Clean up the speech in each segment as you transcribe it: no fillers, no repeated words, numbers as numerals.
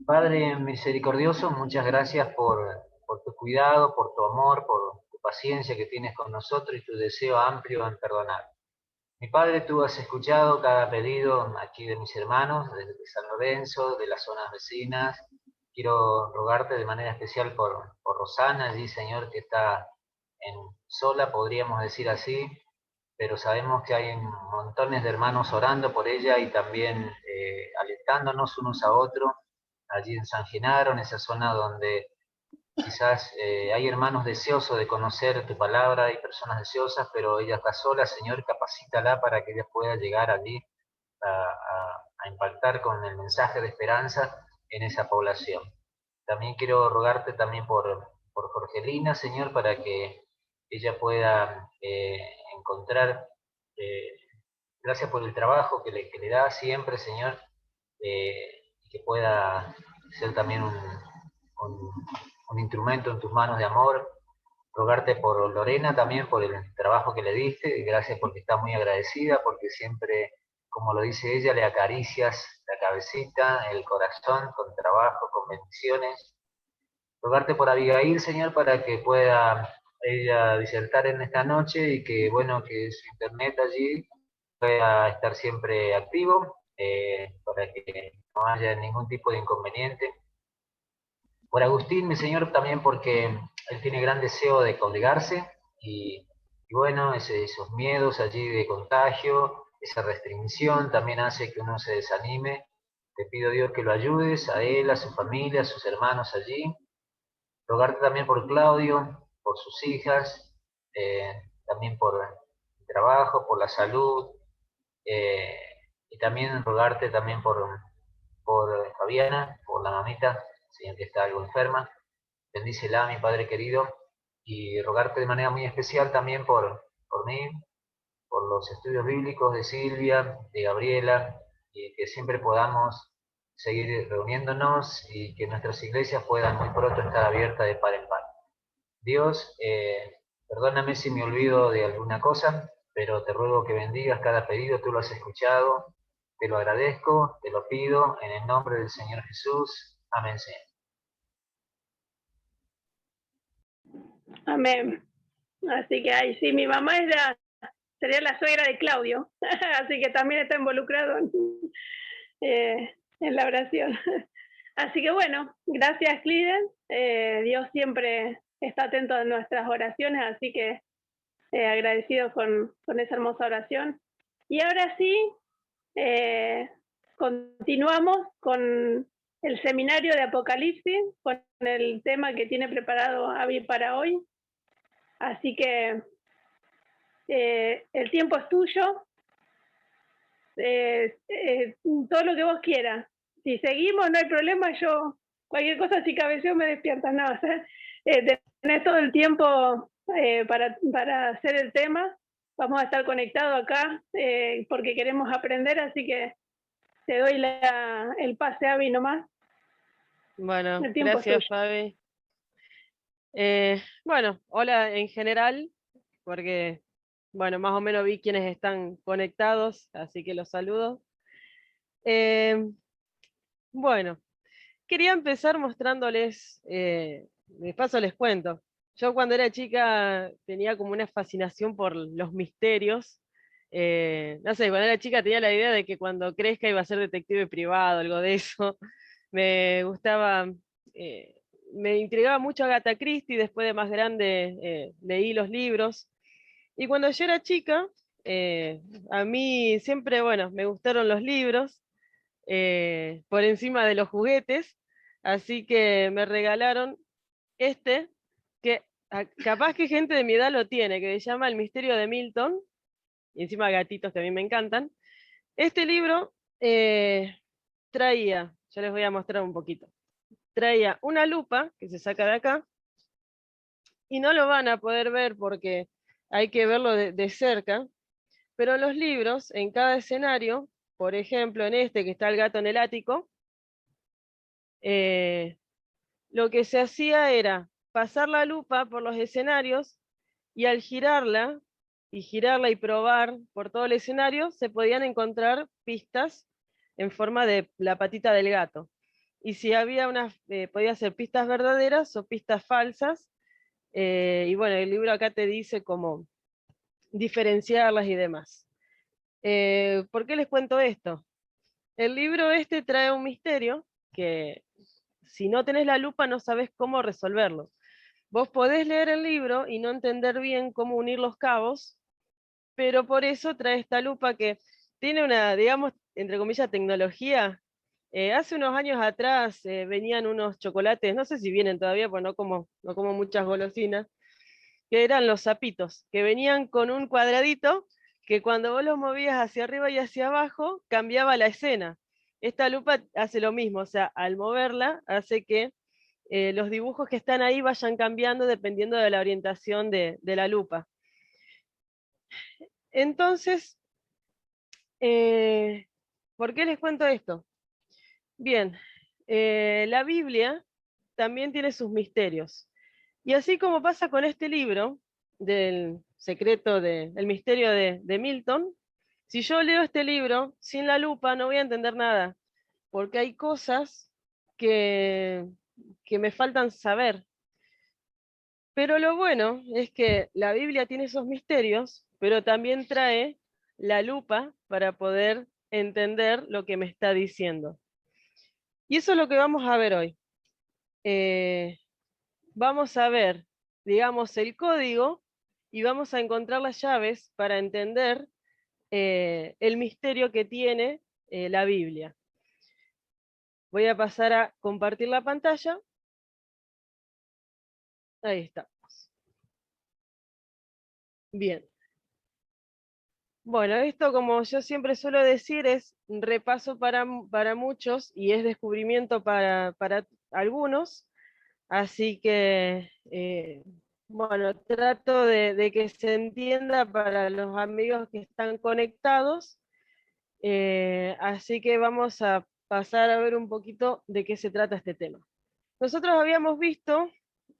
Padre misericordioso, muchas gracias por tu cuidado, por tu amor, por tu paciencia que tienes con nosotros y tu deseo amplio en perdonar. Mi Padre, tú has escuchado cada pedido aquí de mis hermanos, de San Lorenzo, de las zonas vecinas. Quiero rogarte de manera especial por Rosana, allí, Señor, que está en sola, podríamos decir así, pero sabemos que hay montones de hermanos orando por ella y también alentándonos unos a otros allí en San Genaro, en esa zona donde quizás hay hermanos deseosos de conocer tu palabra y personas deseosas, pero ella está sola. Señor, capacítala para que ella pueda llegar allí a impactar con el mensaje de esperanza en esa población. También quiero rogarte también por Jorgelina, Señor, para que ella pueda encontrar, eh, gracias por el trabajo que le da siempre, Señor, y que pueda ser también un, un instrumento en tus manos de amor. Rogarte por Lorena también, por el trabajo que le diste, y gracias porque está muy agradecida, porque siempre, como lo dice ella, le acaricias la cabecita, el corazón, con trabajo, con bendiciones. Rogarte por Abigail, Señor, para que pueda ella disertar en esta noche y que, bueno, que su internet allí pueda estar siempre activo, para que no haya ningún tipo de inconveniente. Por Agustín, mi Señor, también porque él tiene gran deseo de congregarse y bueno, esos miedos allí de contagio, esa restricción también hace que uno se desanime. Te pido, Dios, que lo ayudes a él, a su familia, a sus hermanos allí. Rogarte también por Claudio, por sus hijas, también por el trabajo, por la salud, eh, y también rogarte también por Fabiana, por la mamita, Señor, que está algo enferma. Bendícela, mi Padre querido, y rogarte de manera muy especial también por mí, por los estudios bíblicos de Silvia, de Gabriela, y que siempre podamos seguir reuniéndonos y que nuestras iglesias puedan muy pronto estar abiertas de par en par. Dios, perdóname si me olvido de alguna cosa, pero te ruego que bendigas cada pedido, tú lo has escuchado, te lo agradezco, te lo pido, en el nombre del Señor Jesús. Amén, Señor. Amén. Así que ahí sí, mi mamá sería la suegra de Claudio, así que también está involucrado en la oración. Así que bueno, gracias Cliden, Dios siempre está atento a nuestras oraciones, así que agradecido con esa hermosa oración. Y ahora sí, continuamos con el seminario de Apocalipsis, con el tema que tiene preparado Avi para hoy. Así que el tiempo es tuyo, todo lo que vos quieras. Si seguimos, no hay problema, yo, cualquier cosa, si cabeceo me despiertas, no, o sea, tenés todo el tiempo para hacer el tema, vamos a estar conectados acá porque queremos aprender, así que te doy el pase, Avi, nomás. Bueno, El tiempo es gracias, tuyo. Fabi. Bueno, hola en general, porque, bueno, más o menos vi quienes están conectados, así que los saludo. Bueno, quería empezar mostrándoles, de paso les cuento, yo cuando era chica tenía como una fascinación por los misterios. No sé, cuando era chica tenía la idea de que cuando crezca iba a ser detective privado, algo de eso. Me gustaba, eh, me intrigaba mucho Agatha Christie, después de más grande leí los libros. Y cuando yo era chica, a mí siempre, bueno, me gustaron los libros por encima de los juguetes, así que me regalaron este, que capaz que gente de mi edad lo tiene, que se llama El misterio de Milton, y encima gatitos que a mí me encantan. Este libro traía, yo les voy a mostrar un poquito, traía una lupa que se saca de acá, y no lo van a poder ver porque hay que verlo de cerca, pero los libros en cada escenario, por ejemplo en este que está el gato en el ático, lo que se hacía era pasar la lupa por los escenarios y al girarla y probar por todo el escenario, se podían encontrar pistas en forma de la patita del gato. y si había podía ser pistas verdaderas o pistas falsas, y bueno, el libro acá te dice cómo diferenciarlas y demás. ¿Por qué les cuento esto? El libro este trae un misterio que si no tenés la lupa no sabes cómo resolverlo. Vos podés leer el libro y no entender bien cómo unir los cabos, pero por eso trae esta lupa que tiene una, digamos, entre comillas, tecnología. Hace unos años atrás venían unos chocolates, no sé si vienen todavía, pues no como muchas golosinas, que eran los sapitos, que venían con un cuadradito que cuando vos los movías hacia arriba y hacia abajo, cambiaba la escena. Esta lupa hace lo mismo, o sea, al moverla hace que los dibujos que están ahí vayan cambiando dependiendo de la orientación de la lupa. Entonces, ¿por qué les cuento esto? Bien, la Biblia también tiene sus misterios. Y así como pasa con este libro, del secreto el misterio de Milton, si yo leo este libro sin la lupa no voy a entender nada, porque hay cosas que, que me faltan saber. Pero lo bueno es que la Biblia tiene esos misterios, pero también trae la lupa para poder entender lo que me está diciendo. Y eso es lo que vamos a ver hoy. Vamos a ver, digamos, el código y vamos a encontrar las llaves para entender el misterio que tiene la Biblia. Voy a pasar a compartir la pantalla. Ahí está. Bien. Bueno, esto, como yo siempre suelo decir, es un repaso para muchos y es descubrimiento para algunos. Así que, bueno, trato de que se entienda para los amigos que están conectados. Así que vamos a pasar a ver un poquito de qué se trata este tema. Nosotros habíamos visto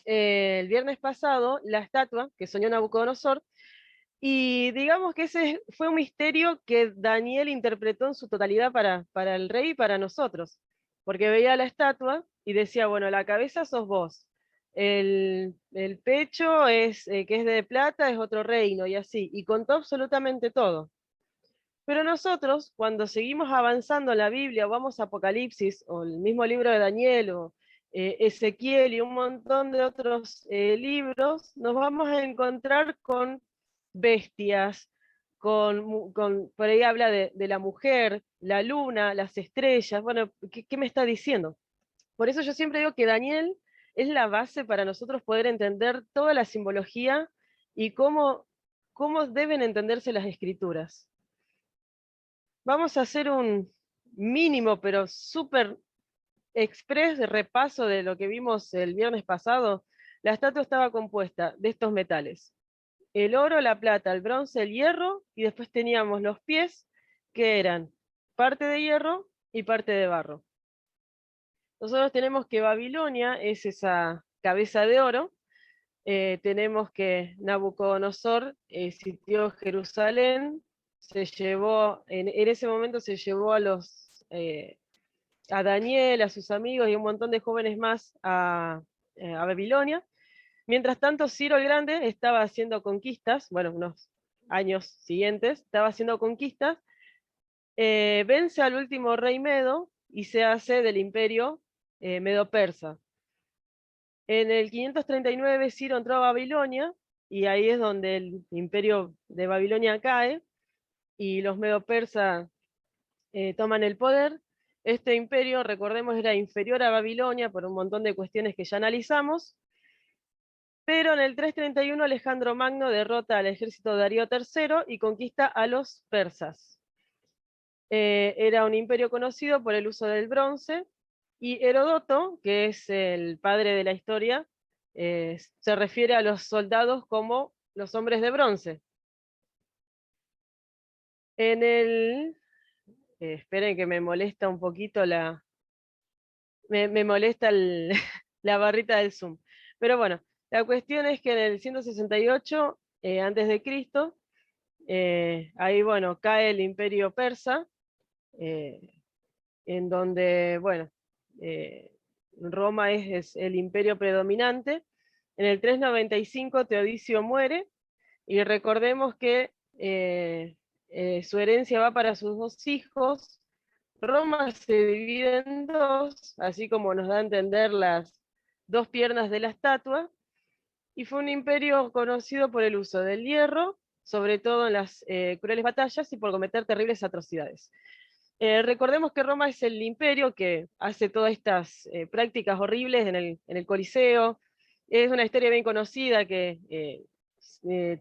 el viernes pasado la estatua que soñó Nabucodonosor, y digamos que ese fue un misterio que Daniel interpretó en su totalidad para el rey y para nosotros, porque veía la estatua y decía, bueno, la cabeza sos vos, el pecho es que es de plata, es otro reino, y así, y contó absolutamente todo. Pero nosotros, cuando seguimos avanzando en la Biblia, o vamos a Apocalipsis, o el mismo libro de Daniel, o Ezequiel y un montón de otros libros, nos vamos a encontrar con bestias, por ahí habla de la mujer, la luna, las estrellas. Bueno, ¿qué me está diciendo? Por eso yo siempre digo que Daniel es la base para nosotros poder entender toda la simbología y cómo deben entenderse las escrituras. Vamos a hacer un mínimo, pero súper express repaso de lo que vimos el viernes pasado. La estatua estaba compuesta de estos metales: el oro, la plata, el bronce, el hierro, y después teníamos los pies, que eran parte de hierro y parte de barro. Nosotros tenemos que Babilonia es esa cabeza de oro, tenemos que Nabucodonosor sitió Jerusalén, se llevó, en ese momento se llevó a Daniel, a sus amigos y un montón de jóvenes más a Babilonia. Mientras tanto, Ciro el Grande estaba haciendo conquistas, bueno, unos años siguientes, estaba haciendo conquistas, vence al último rey Medo y se hace del imperio Medo-Persa. En el 539 Ciro entró a Babilonia, y ahí es donde el imperio de Babilonia cae, y los Medo-Persas toman el poder. Este imperio, recordemos, era inferior a Babilonia por un montón de cuestiones que ya analizamos, pero en el 331 Alejandro Magno derrota al ejército de Darío III y conquista a los persas. Era un imperio conocido por el uso del bronce, y Heródoto, que es el padre de la historia, se refiere a los soldados como los hombres de bronce. Esperen que me molesta un poquito me molesta la barrita del Zoom. Pero bueno, la cuestión es que en el 168 antes de Cristo, ahí bueno, cae el imperio persa, en donde, bueno, Roma es el imperio predominante. En el 395 Teodicio muere, y recordemos que su herencia va para sus dos hijos. Roma se divide en dos, así como nos da a entender las dos piernas de la estatua, y fue un imperio conocido por el uso del hierro, sobre todo en las crueles batallas, y por cometer terribles atrocidades. Recordemos que Roma es el imperio que hace todas estas prácticas horribles en el Coliseo. Es una historia bien conocida que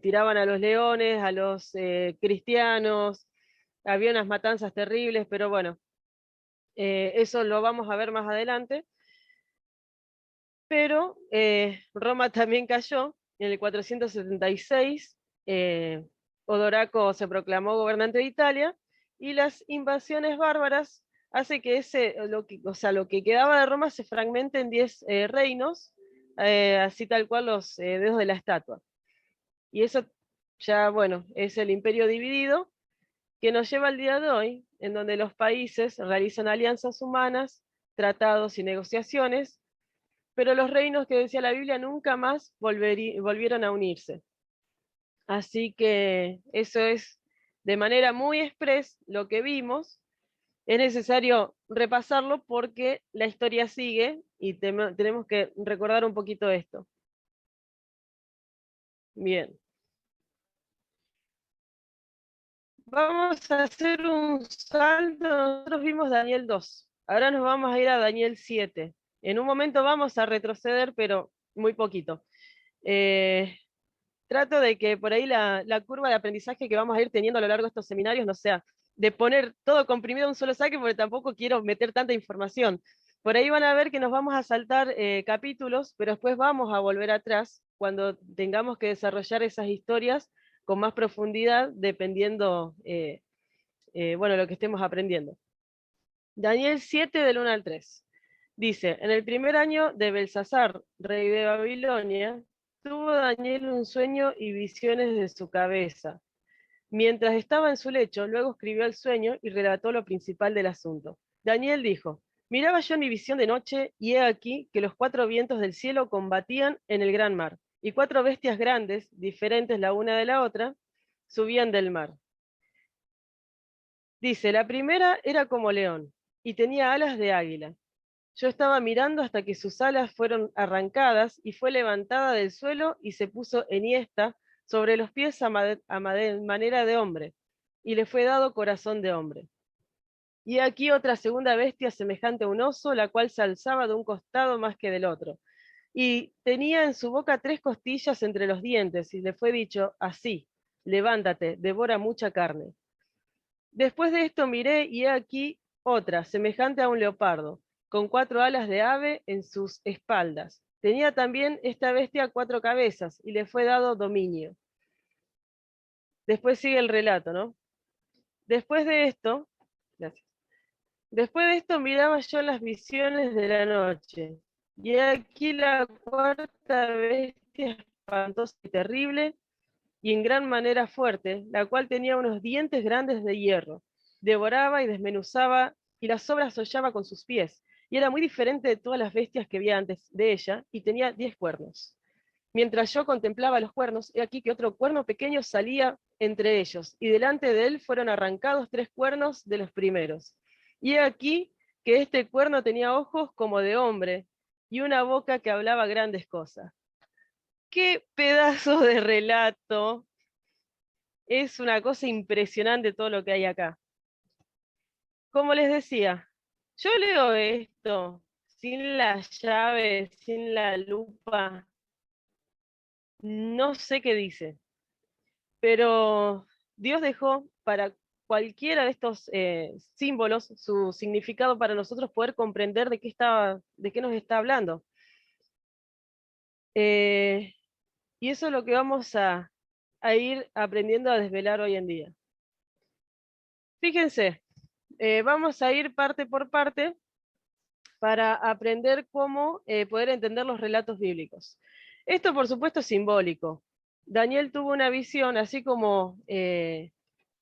tiraban a los leones, a los cristianos, había unas matanzas terribles, pero bueno, eso lo vamos a ver más adelante. Pero Roma también cayó en el 476, Odoraco se proclamó gobernante de Italia, y las invasiones bárbaras hace que lo que quedaba de Roma se fragmente en 10 reinos, así tal cual los dedos de la estatua. Y eso ya, bueno, es el imperio dividido, que nos lleva al día de hoy, en donde los países realizan alianzas humanas, tratados y negociaciones, pero los reinos que decía la Biblia nunca más volvieron a unirse. Así que eso es de manera muy express lo que vimos. Es necesario repasarlo porque la historia sigue y tenemos que recordar un poquito esto. Bien. Vamos a hacer un salto. Nosotros vimos Daniel 2. Ahora nos vamos a ir a Daniel 7. En un momento vamos a retroceder, pero muy poquito. Trato de que por ahí la curva de aprendizaje que vamos a ir teniendo a lo largo de estos seminarios no sea de poner todo comprimido en un solo saque, porque tampoco quiero meter tanta información. Por ahí van a ver que nos vamos a saltar capítulos, pero después vamos a volver atrás cuando tengamos que desarrollar esas historias con más profundidad, dependiendo, bueno, lo que estemos aprendiendo. Daniel 7 del 1 al 3. Dice, en el primer año de Belsasar, rey de Babilonia, tuvo Daniel un sueño y visiones de su cabeza. Mientras estaba en su lecho, luego escribió el sueño y relató lo principal del asunto. Daniel dijo, miraba yo en mi visión de noche, y he aquí que los 4 vientos del cielo combatían en el gran mar, y 4 bestias grandes, diferentes la una de la otra, subían del mar. Dice, la primera era como león, y tenía alas de águila. Yo estaba mirando hasta que sus alas fueron arrancadas, y fue levantada del suelo y se puso enhiesta sobre los pies a manera de hombre, y le fue dado corazón de hombre. Y aquí otra segunda bestia semejante a un oso, la cual se alzaba de un costado más que del otro, y tenía en su boca 3 costillas entre los dientes, y le fue dicho así, levántate, devora mucha carne. Después de esto miré, y he aquí otra, semejante a un leopardo, con 4 alas de ave en sus espaldas. Tenía también esta bestia 4 cabezas, y le fue dado dominio. Después sigue el relato, ¿no? Después de esto, gracias. Después de esto miraba yo las visiones de la noche, y aquí la 4ª bestia espantosa y terrible, y en gran manera fuerte, la cual tenía unos dientes grandes de hierro, devoraba y desmenuzaba, y las sobras hollaba con sus pies, y era muy diferente de todas las bestias que había antes de ella, y tenía 10 cuernos. Mientras yo contemplaba los cuernos, he aquí que otro cuerno pequeño salía entre ellos, y delante de él fueron arrancados 3 cuernos de los primeros. Y he aquí que este cuerno tenía ojos como de hombre, y una boca que hablaba grandes cosas. ¡Qué pedazo de relato! Es una cosa impresionante todo lo que hay acá. Como les decía, yo leo esto sin la llave, sin la lupa, no sé qué dice, pero Dios dejó para cualquiera de estos símbolos su significado para nosotros poder comprender de qué nos está hablando. Y eso es lo que vamos a ir aprendiendo a desvelar hoy en día. Fíjense, vamos a ir parte por parte para aprender cómo poder entender los relatos bíblicos. Esto, por supuesto, es simbólico. Daniel tuvo una visión, así como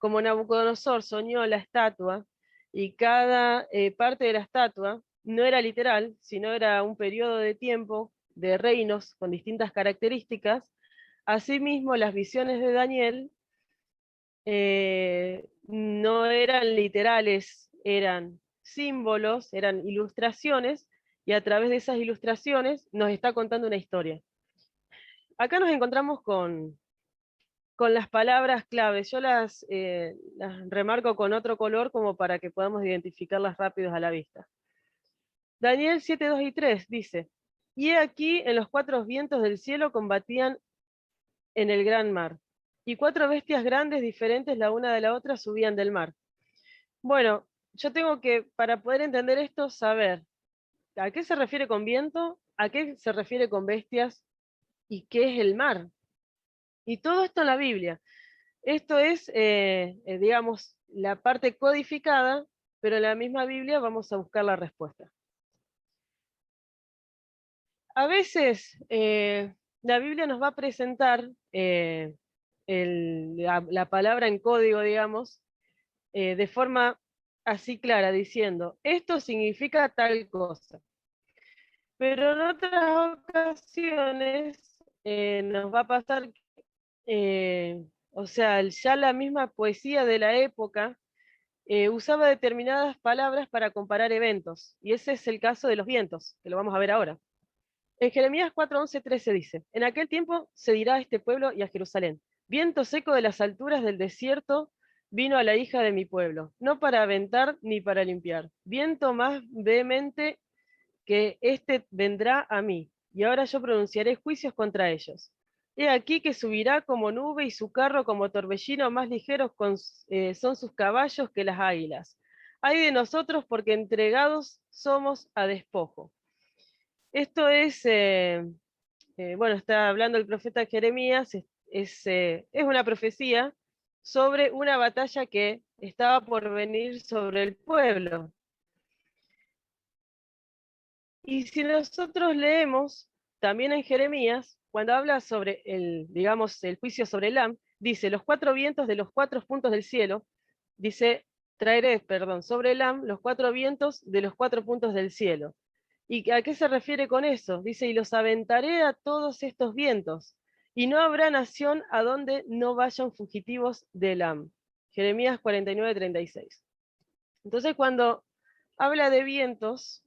Nabucodonosor soñó la estatua, y cada parte de la estatua no era literal, sino era un periodo de tiempo de reinos con distintas características. Asimismo, las visiones de Daniel no eran literales, eran símbolos, eran ilustraciones, y a través de esas ilustraciones nos está contando una historia. Acá nos encontramos con las palabras claves. Yo las remarco con otro color como para que podamos identificarlas rápidos a la vista. Daniel 7, 2 y 3 dice: y he aquí en los 4 vientos del cielo combatían en el gran mar, y 4 bestias grandes diferentes la una de la otra subían del mar. Bueno, yo tengo que, para poder entender esto, saber a qué se refiere con viento, a qué se refiere con bestias, y qué es el mar. Y todo esto en la Biblia. Esto es, digamos, la parte codificada, pero en la misma Biblia vamos a buscar la respuesta. A veces la Biblia nos va a presentar la palabra en código, digamos, de forma así clara, diciendo, esto significa tal cosa. Pero en otras ocasiones nos va a pasar, o sea, ya la misma poesía de la época usaba determinadas palabras para comparar eventos, y ese es el caso de los vientos, que lo vamos a ver ahora. En Jeremías 4, 11, 13 dice: en aquel tiempo se dirá a este pueblo y a Jerusalén: viento seco de las alturas del desierto vino a la hija de mi pueblo, no para aventar ni para limpiar, viento más vehemente que este vendrá a mí, y ahora yo pronunciaré juicios contra ellos. He aquí que subirá como nube y su carro como torbellino, más ligeros son sus caballos que las águilas. Ay de nosotros, porque entregados somos a despojo. Esto es, bueno, está hablando el profeta Jeremías, es una profecía sobre una batalla que estaba por venir sobre el pueblo. Y si nosotros leemos también en Jeremías, cuando habla sobre digamos, el juicio sobre Elam, dice: los 4 vientos de los 4 puntos del cielo, dice, traeré, perdón, sobre Elam los 4 vientos de los 4 puntos del cielo. ¿Y a qué se refiere con eso? Dice: y los aventaré a todos estos vientos, y no habrá nación a donde no vayan fugitivos de Elam. Jeremías 49, 36. Entonces, cuando habla de vientos,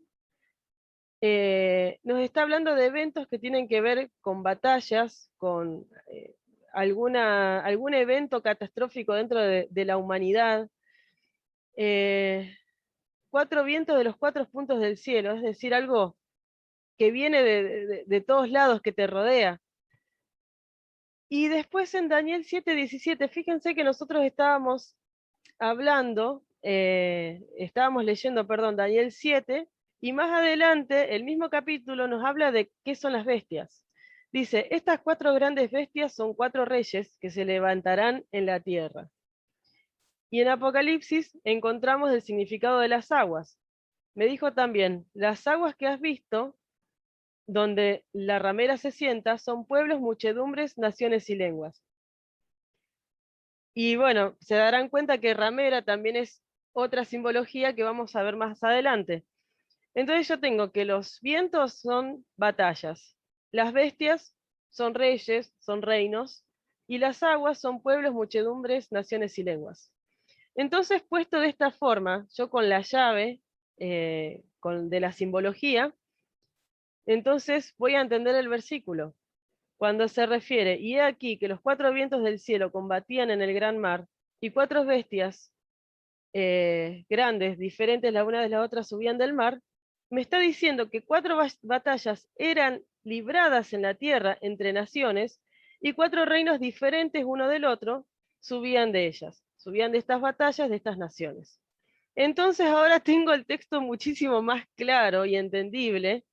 nos está hablando de eventos que tienen que ver con batallas, con algún evento catastrófico dentro de la humanidad. 4 vientos de los 4 puntos del cielo, es decir, algo que viene de todos lados, que te rodea. Y después en Daniel 7:17, fíjense que nosotros estábamos leyendo, perdón, Daniel 7, y más adelante, el mismo capítulo nos habla de qué son las bestias. Dice: estas 4 grandes bestias son 4 reyes que se levantarán en la tierra. Y en Apocalipsis encontramos el significado de las aguas. Me dijo también: las aguas que has visto, donde la ramera se sienta, son pueblos, muchedumbres, naciones y lenguas. Y bueno, se darán cuenta que ramera también es otra simbología que vamos a ver más adelante. Entonces yo tengo que los vientos son batallas, las bestias son reyes, son reinos, y las aguas son pueblos, muchedumbres, naciones y lenguas. Entonces, puesto de esta forma, yo con la llave de la simbología, entonces voy a entender el versículo. Cuando se refiere: y he aquí que los 4 vientos del cielo combatían en el gran mar, y 4 bestias grandes, diferentes la una de la otra, subían del mar, me está diciendo que 4 batallas eran libradas en la tierra entre naciones, y 4 reinos diferentes uno del otro subían de ellas, subían de estas batallas, de estas naciones. Entonces ahora tengo el texto muchísimo más claro y entendible,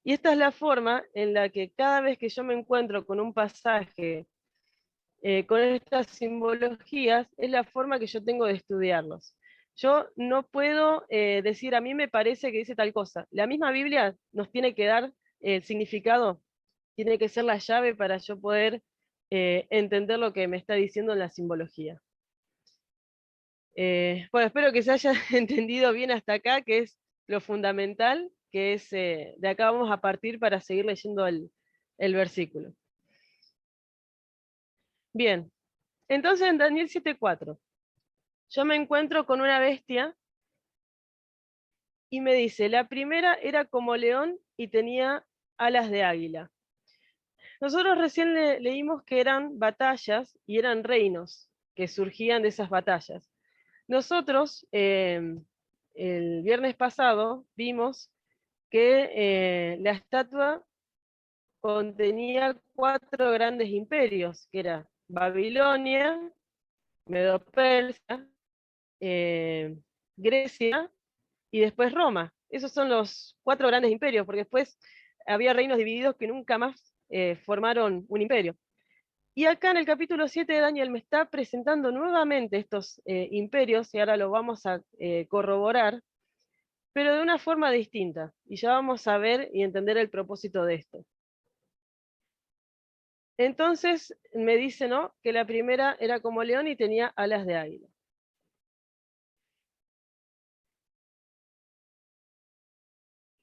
y esta es la forma en la que cada vez que yo me encuentro con un pasaje con estas simbologías, es la forma que yo tengo de estudiarlos. Yo no puedo decir: a mí me parece que dice tal cosa. La misma Biblia nos tiene que dar el significado, tiene que ser la llave para yo poder entender lo que me está diciendo en la simbología. Bueno, espero que se haya entendido bien hasta acá, que es lo fundamental, que es, de acá vamos a partir para seguir leyendo el versículo. Bien, entonces en Daniel 7:4, yo me encuentro con una bestia y me dice, la primera era como león y tenía alas de águila. Nosotros recién leímos que eran batallas y eran reinos que surgían de esas batallas. Nosotros, el viernes pasado, vimos que la estatua contenía 4 grandes imperios, que era Babilonia, Medo-Persia, Grecia y después Roma. Esos son los 4 grandes imperios, porque después había reinos divididos que nunca más formaron un imperio. Y acá en el capítulo 7 de Daniel me está presentando nuevamente estos imperios, y ahora lo vamos a corroborar, pero de una forma distinta. Y ya vamos a ver y entender el propósito de esto. Entonces me dice, ¿no?, que la primera era como león y tenía alas de águila.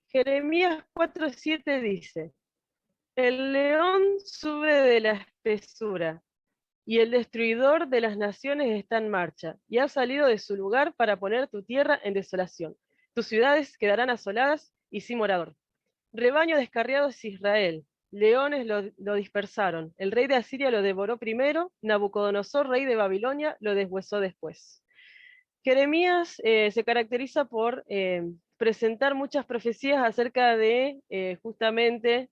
Jeremías 4:7 dice, el león sube de la espesura, y el destruidor de las naciones está en marcha, y ha salido de su lugar para poner tu tierra en desolación. Tus ciudades quedarán asoladas y sin morador. Rebaño descarriado es Israel, leones lo dispersaron. El rey de Asiria lo devoró primero, Nabucodonosor, rey de Babilonia, lo deshuesó después. Jeremías se caracteriza por presentar muchas profecías acerca de justamente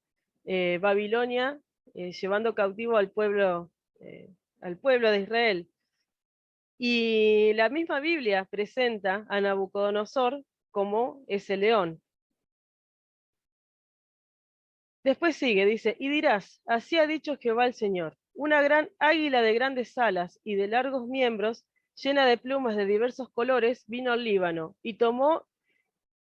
Babilonia, llevando cautivo al pueblo de Israel. Y la misma Biblia presenta a Nabucodonosor como ese león. Después sigue, dice, y dirás, así ha dicho Jehová el Señor, una gran águila de grandes alas y de largos miembros, llena de plumas de diversos colores, vino al Líbano, y tomó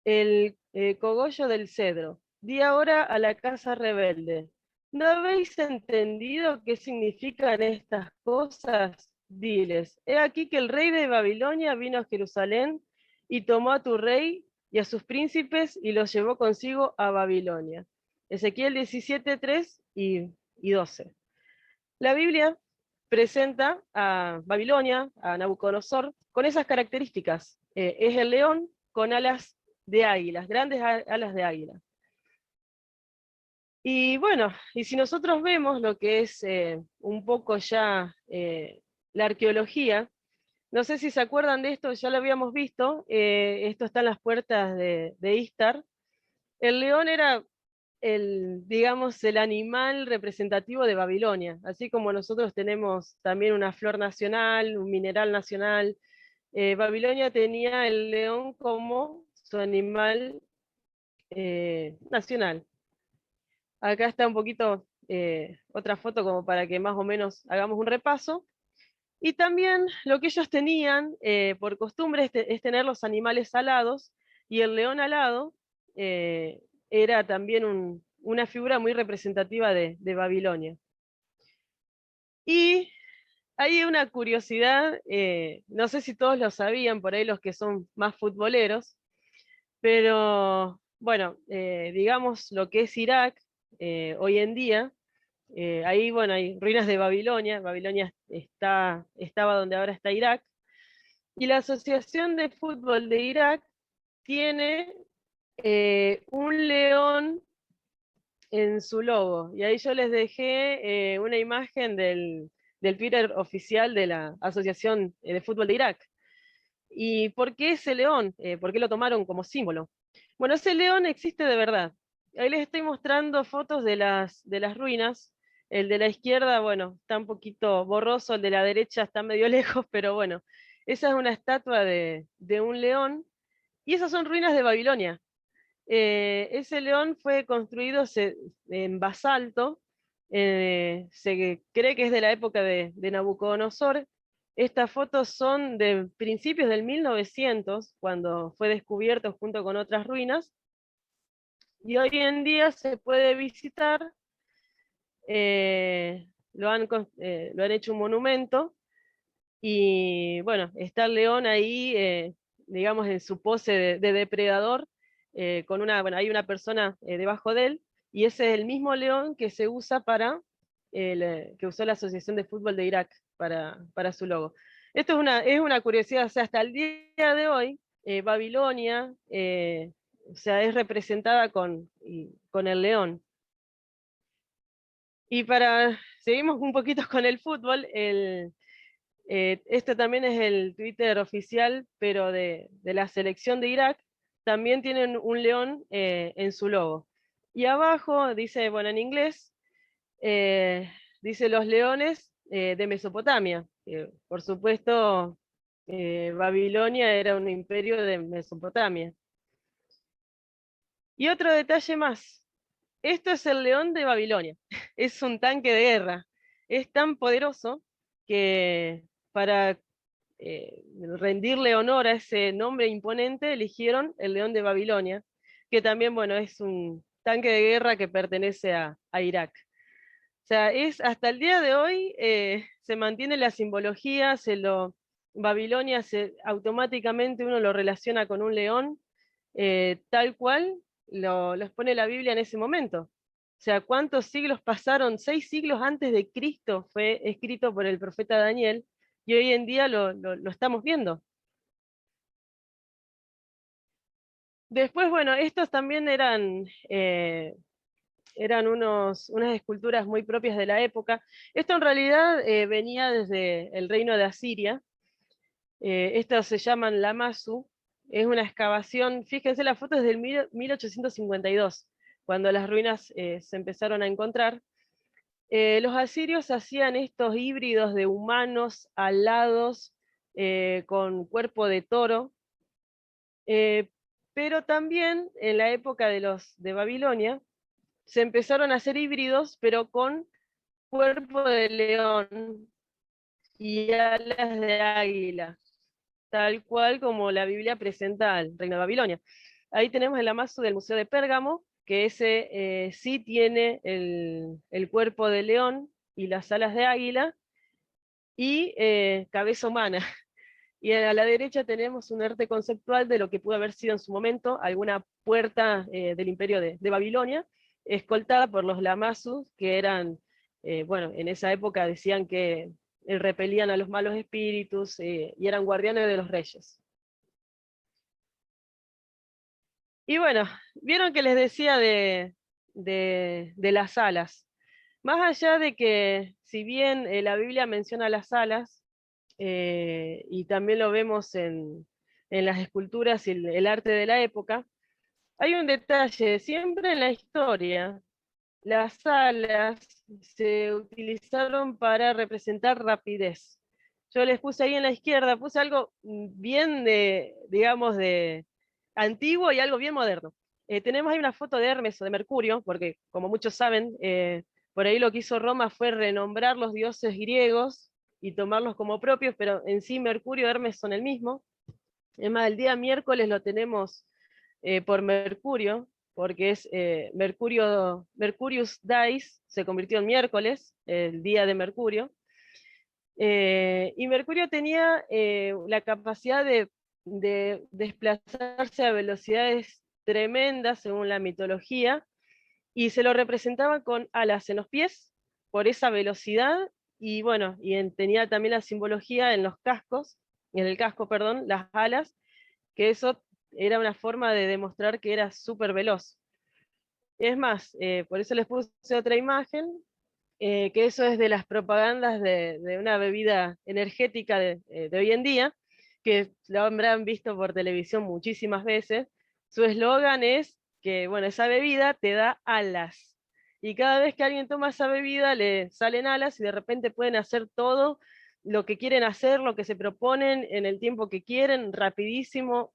el cogollo del cedro. Di ahora a la casa rebelde, ¿no habéis entendido qué significan estas cosas? Diles, he aquí que el rey de Babilonia vino a Jerusalén, y tomó a tu rey y a sus príncipes, y los llevó consigo a Babilonia. Ezequiel 17:3 y 12. La Biblia presenta a Babilonia, a Nabucodonosor, con esas características. Es el león con alas de águilas, grandes alas de águila. Y bueno, y si nosotros vemos lo que es un poco ya la arqueología, no sé si se acuerdan de esto, ya lo habíamos visto, esto está en las puertas de Istar. El león era digamos, el animal representativo de Babilonia, así como nosotros tenemos también una flor nacional, un mineral nacional. Babilonia tenía el león como su animal nacional. Acá está un poquito otra foto como para que más o menos hagamos un repaso. Y también lo que ellos tenían por costumbre es tener los animales alados, y el león alado era también una figura muy representativa de Babilonia. Y hay una curiosidad, no sé si todos lo sabían, por ahí los que son más futboleros, pero bueno, digamos lo que es Irak hoy en día, ahí bueno, hay ruinas de Babilonia. Babilonia estaba donde ahora está Irak, y la Asociación de Fútbol de Irak tiene un león en su logo, y ahí yo les dejé una imagen del Twitter oficial de la Asociación de Fútbol de Irak. ¿Y por qué ese león? ¿Por qué lo tomaron como símbolo? Bueno, ese león existe de verdad. Ahí les estoy mostrando fotos de las ruinas. El de la izquierda, bueno, está un poquito borroso, el de la derecha está medio lejos, pero bueno, esa es una estatua de un león, y esas son ruinas de Babilonia. Ese león fue construido en basalto, se cree que es de la época de Nabucodonosor. Estas fotos son de principios del 1900, cuando fue descubierto junto con otras ruinas, y hoy en día se puede visitar, lo han hecho un monumento, y bueno, está el león ahí, digamos, en su pose de depredador, bueno, hay una persona debajo de él, y ese es el mismo león que se usa que usó la Asociación de Fútbol de Irak para su logo. Esto es una curiosidad, o sea, hasta el día de hoy, Babilonia, o sea, es representada con el león. Y seguimos un poquito con el fútbol, este también es el Twitter oficial, pero de la selección de Irak, también tienen un león en su logo. Y abajo dice, bueno, en inglés, dice los leones de Mesopotamia. Por supuesto, Babilonia era un imperio de Mesopotamia. Y otro detalle más, esto es el león de Babilonia, es un tanque de guerra, es tan poderoso que para rendirle honor a ese nombre imponente eligieron el león de Babilonia, que también, bueno, es un tanque de guerra que pertenece a Irak. O sea, hasta el día de hoy se mantiene la simbología, Babilonia automáticamente uno lo relaciona con un león, tal cual los pone la Biblia en ese momento. O sea, ¿cuántos siglos pasaron? 6 siglos antes de Cristo fue escrito por el profeta Daniel, y hoy en día lo estamos viendo. Después, bueno, estos también eran unas esculturas muy propias de la época. Esto en realidad venía desde el reino de Asiria. Estos se llaman Lamassu. Es una excavación, fíjense, la foto es del 1852, cuando las ruinas se empezaron a encontrar. Los asirios hacían estos híbridos de humanos alados con cuerpo de toro, pero también en la época de Babilonia se empezaron a hacer híbridos, pero con cuerpo de león y alas de águila, tal cual como la Biblia presenta al reino de Babilonia. Ahí tenemos el amazo del Museo de Pérgamo, que ese sí tiene el cuerpo de león y las alas de águila y cabeza humana. Y a la derecha tenemos un arte conceptual de lo que pudo haber sido en su momento alguna puerta del imperio de Babilonia, escoltada por los Lamassus, que eran, bueno, en esa época decían que repelían a los malos espíritus y eran guardianes de los reyes. Y bueno, vieron que les decía de las alas. Más allá de que, si bien la Biblia menciona las alas, y también lo vemos en las esculturas y el arte de la época, hay un detalle, siempre en la historia, las alas se utilizaron para representar rapidez. Yo les puse ahí en la izquierda, puse algo bien digamos, de antiguo y algo bien moderno. Tenemos ahí una foto de Hermes o de Mercurio, porque como muchos saben, por ahí lo que hizo Roma fue renombrar los dioses griegos y tomarlos como propios, pero en sí Mercurio y Hermes son el mismo. Es más, el día miércoles lo tenemos por Mercurio, porque es Mercurius Dies, se convirtió en miércoles, el día de Mercurio. Y Mercurio tenía la capacidad de desplazarse a velocidades tremendas según la mitología, y se lo representaba con alas en los pies por esa velocidad, y bueno, tenía también la simbología en los cascos, en el casco, perdón, las alas, que eso era una forma de demostrar que era súper veloz. Es más, por eso les puse otra imagen, que eso es de las propagandas de una bebida energética de hoy en día, que lo habrán visto por televisión muchísimas veces. Su eslogan es que, bueno, esa bebida te da alas. Y cada vez que alguien toma esa bebida le salen alas y de repente pueden hacer todo lo que quieren hacer, lo que se proponen en el tiempo que quieren, rapidísimo.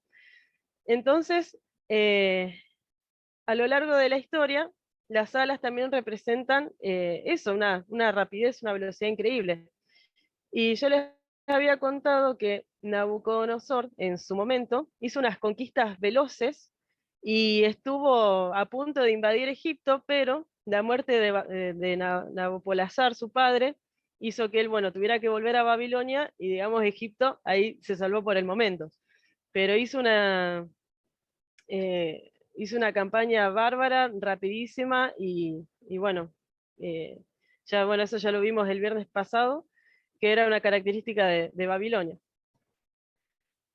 Entonces, a lo largo de la historia, las alas también representan eso, una rapidez, una velocidad increíble. Y yo les había contado que Nabucodonosor, en su momento, hizo unas conquistas veloces y estuvo a punto de invadir Egipto, pero la muerte de Nabopolassar, su padre, hizo que él, bueno, tuviera que volver a Babilonia, y digamos Egipto ahí se salvó por el momento. Pero hizo hizo una campaña bárbara, rapidísima, y bueno, bueno, eso ya lo vimos el viernes pasado, que era una característica de Babilonia.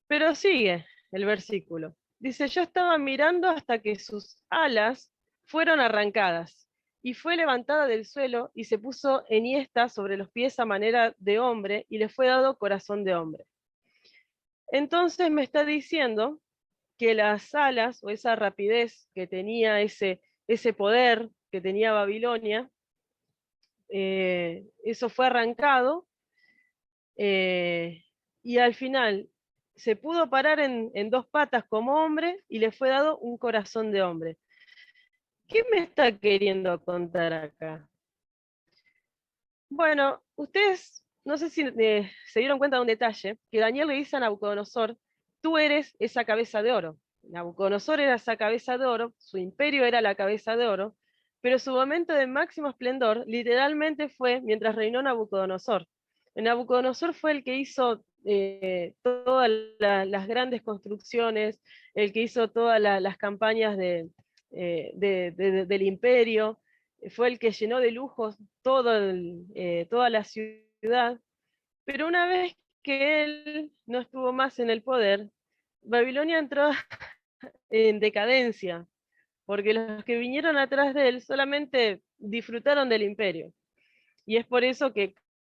Pero sigue el versículo. Dice, yo estaba mirando hasta que sus alas fueron arrancadas, y fue levantada del suelo, y se puso enhiesta sobre los pies a manera de hombre, y le fue dado corazón de hombre. Entonces me está diciendo que las alas, o esa rapidez que tenía, ese poder que tenía Babilonia, eso fue arrancado, y al final se pudo parar en dos patas como hombre y le fue dado un corazón de hombre. ¿Qué me está queriendo contar acá? Bueno, ustedes, no sé si se dieron cuenta de un detalle, que Daniel le dice a Nabucodonosor, tú eres esa cabeza de oro. Nabucodonosor era esa cabeza de oro, su imperio era la cabeza de oro, pero su momento de máximo esplendor literalmente fue mientras reinó Nabucodonosor. Nabucodonosor fue el que hizo todas las grandes construcciones, el que hizo todas las campañas del imperio, fue el que llenó de lujos toda la ciudad, pero una vez que él no estuvo más en el poder, Babilonia entró en decadencia, porque los que vinieron atrás de él solamente disfrutaron del imperio. Y es por eso que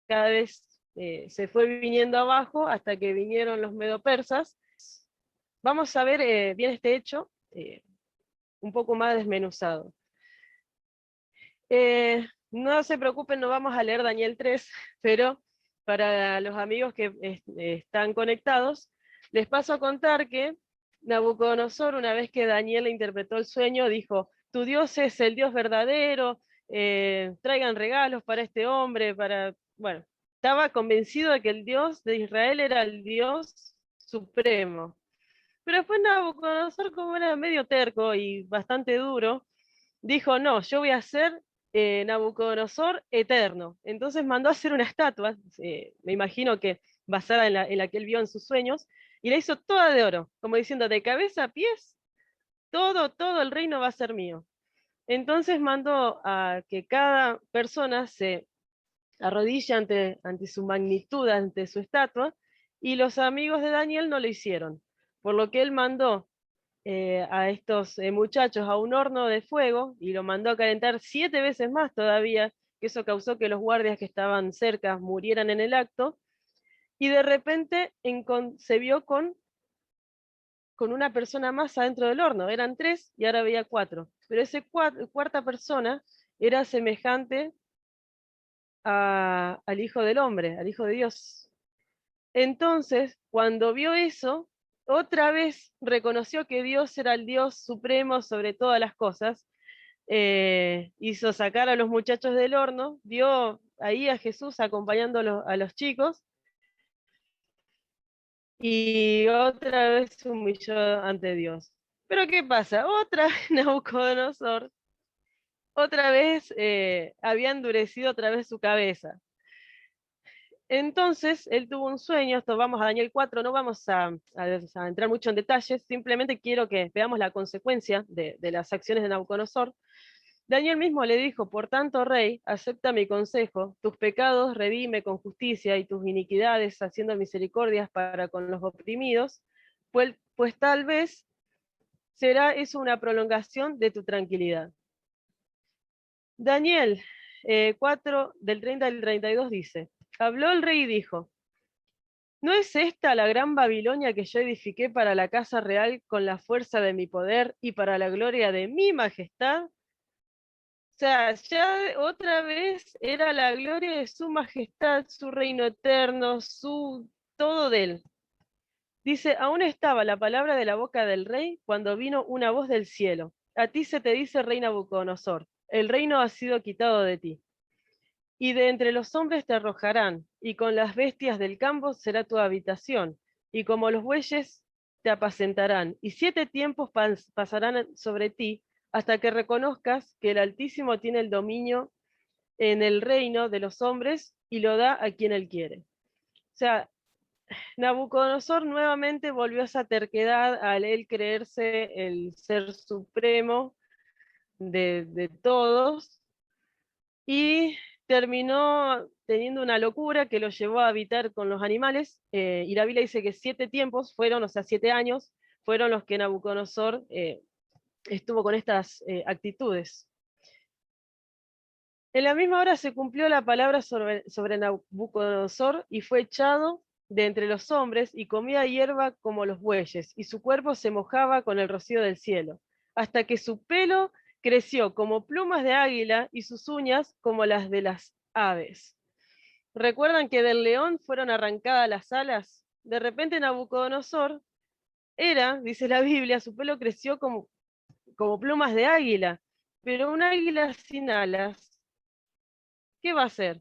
cada vez se fue viniendo abajo hasta que vinieron los medo-persas. Vamos a ver bien este hecho un poco más desmenuzado. No se preocupen, no vamos a leer Daniel 3, pero para los amigos que están conectados, les paso a contar que Nabucodonosor, una vez que Daniel interpretó el sueño, dijo, tu Dios es el Dios verdadero, traigan regalos para este hombre, bueno, estaba convencido de que el Dios de Israel era el Dios supremo. Pero después Nabucodonosor, como era medio terco y bastante duro, dijo, no, yo voy a hacer Nabucodonosor eterno. Entonces mandó a hacer una estatua, me imagino que basada en la que él vio en sus sueños, y la hizo toda de oro, como diciendo, de cabeza a pies, todo el reino va a ser mío. Entonces mandó a que cada persona se arrodille ante su magnitud, ante su estatua, y los amigos de Daniel no lo hicieron, por lo que él mandó a estos muchachos a un horno de fuego y lo mandó a calentar 7 veces más todavía, que eso causó que los guardias que estaban cerca murieran en el acto, y de repente se vio con una persona más adentro del horno, eran 3 y ahora había 4, pero esa cuarta persona era semejante al Hijo del Hombre, al Hijo de Dios. Entonces, cuando vio eso, otra vez reconoció que Dios era el Dios supremo sobre todas las cosas, hizo sacar a los muchachos del horno, vio ahí a Jesús acompañando a los chicos, y otra vez se humilló ante Dios. Pero ¿qué pasa? Otra vez Nabucodonosor, otra vez había endurecido otra vez su cabeza. Entonces, él tuvo un sueño, esto vamos a Daniel 4, no vamos a entrar mucho en detalles, simplemente quiero que veamos la consecuencia de las acciones de Nabucodonosor. Daniel mismo le dijo, por tanto, rey, acepta mi consejo, tus pecados redime con justicia y tus iniquidades haciendo misericordias para con los oprimidos, pues tal vez será eso una prolongación de tu tranquilidad. Daniel 4, del 30 al 32 dice, habló el rey y dijo, ¿no es esta la gran Babilonia que yo edifiqué para la casa real con la fuerza de mi poder y para la gloria de mi majestad? O sea, ya otra vez era la gloria de su majestad, su reino eterno, todo de él. Dice, aún estaba la palabra de la boca del rey cuando vino una voz del cielo. A ti se te dice, rey Nabucodonosor, el reino ha sido quitado de ti. Y de entre los hombres te arrojarán, y con las bestias del campo será tu habitación, y como los bueyes te apacentarán, y 7 tiempos pasarán sobre ti, hasta que reconozcas que el Altísimo tiene el dominio en el reino de los hombres, y lo da a quien él quiere. O sea, Nabucodonosor nuevamente volvió a esa terquedad al él creerse el ser supremo de todos, y terminó teniendo una locura que lo llevó a habitar con los animales, y la Biblia dice que 7 tiempos fueron, o sea, 7 años, fueron los que Nabucodonosor estuvo con estas actitudes. En la misma hora se cumplió la palabra sobre Nabucodonosor, y fue echado de entre los hombres, y comía hierba como los bueyes, y su cuerpo se mojaba con el rocío del cielo, hasta que su pelo creció como plumas de águila, y sus uñas como las de las aves. ¿Recuerdan que del león fueron arrancadas las alas? De repente Nabucodonosor dice la Biblia, su pelo creció como plumas de águila, pero un águila sin alas, ¿qué va a hacer?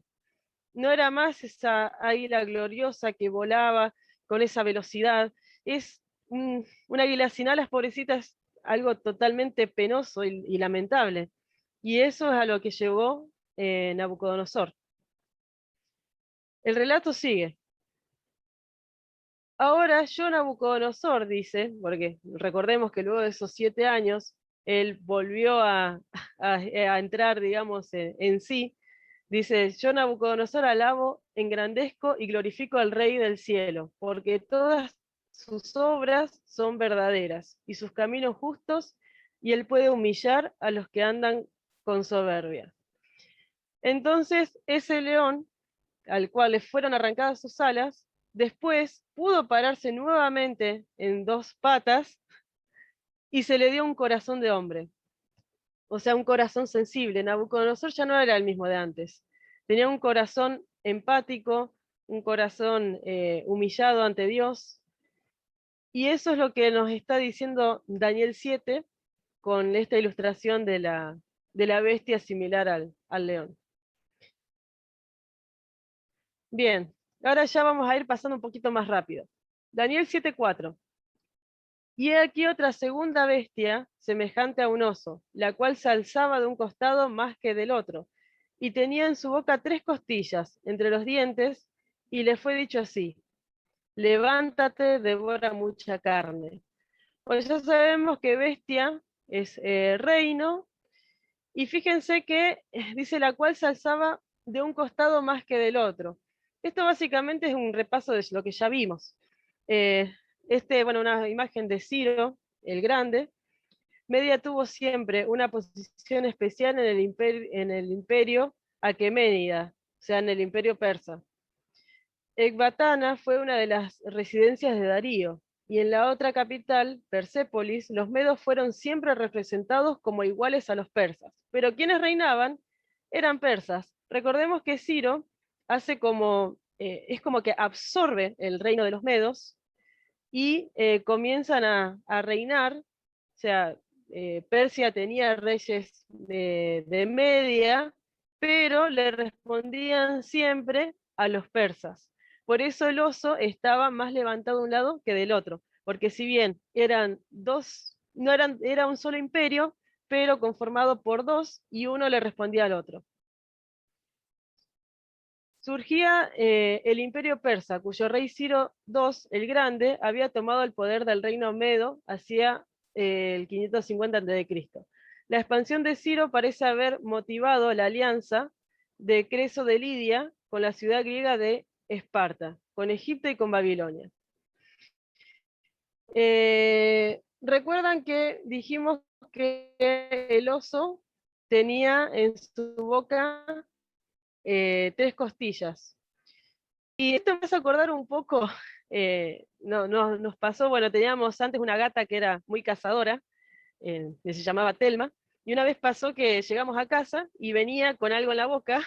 No era más esa águila gloriosa que volaba con esa velocidad. Es un águila sin alas, pobrecita, es algo totalmente penoso y lamentable. Y eso es a lo que llegó Nabucodonosor. El relato sigue. Ahora yo, Nabucodonosor, dice, porque recordemos que luego de esos 7 años, él volvió a entrar, digamos, en sí. Dice, yo, Nabucodonosor, alabo, engrandezco y glorifico al Rey del cielo, porque todas sus obras son verdaderas y sus caminos justos, y él puede humillar a los que andan con soberbia. Entonces ese león, al cual le fueron arrancadas sus alas, después pudo pararse nuevamente en 2 patas, y se le dio un corazón de hombre, o sea, un corazón sensible. Nabucodonosor ya no era el mismo de antes. Tenía un corazón empático, un corazón humillado ante Dios, y eso es lo que nos está diciendo Daniel 7 con esta ilustración de la bestia similar al león. Bien, ahora ya vamos a ir pasando un poquito más rápido. Daniel 7:4. Y he aquí otra segunda bestia, semejante a un oso, la cual se alzaba de un costado más que del otro, y tenía en su boca 3 costillas entre los dientes, y le fue dicho así: levántate, devora mucha carne. Pues ya sabemos que bestia es reino, y fíjense que dice la cual se alzaba de un costado más que del otro. Esto básicamente es un repaso de lo que ya vimos. Eh, bueno, una imagen de Ciro el Grande. Media tuvo siempre una posición especial en el imperio aqueménida, o sea, en el imperio persa. Ecbatana fue una de las residencias de Darío, y en la otra capital, Persépolis, los medos fueron siempre representados como iguales a los persas, pero quienes reinaban eran persas. Recordemos que Ciro hace es como que absorbe el reino de los medos, y comienzan a reinar. O sea, Persia tenía reyes de Media, pero le respondían siempre a los persas. Por eso el oso estaba más levantado de un lado que del otro, porque si bien eran dos, no eran, era un solo imperio, pero conformado por 2, y uno le respondía al otro. Surgía el imperio persa, cuyo rey Ciro II el Grande había tomado el poder del reino medo hacia el 550 a.C. La expansión de Ciro parece haber motivado la alianza de Creso de Lidia con la ciudad griega de Esparta, con Egipto y con Babilonia. Recuerdan que dijimos que el oso tenía en su boca 3 costillas. Y esto me hace acordar un poco, nos pasó, bueno, teníamos antes una gata que era muy cazadora, que se llamaba Telma, y una vez pasó que llegamos a casa y venía con algo en la boca,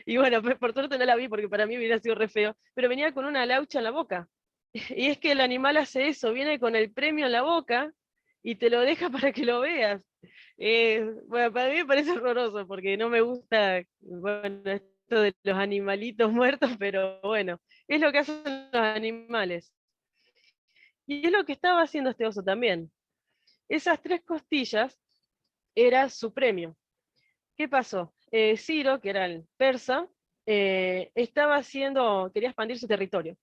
y bueno, por suerte no la vi porque para mí hubiera sido re feo, pero venía con una laucha en la boca. Y es que el animal hace eso, viene con el premio en la boca y te lo deja para que lo veas. Bueno, para mí me parece horroroso porque no me gusta, bueno, esto de los animalitos muertos, pero bueno, es lo que hacen los animales. Y es lo que estaba haciendo este oso también. Esas 3 costillas era su premio. ¿Qué pasó? Ciro, que era el persa, quería expandir su territorio.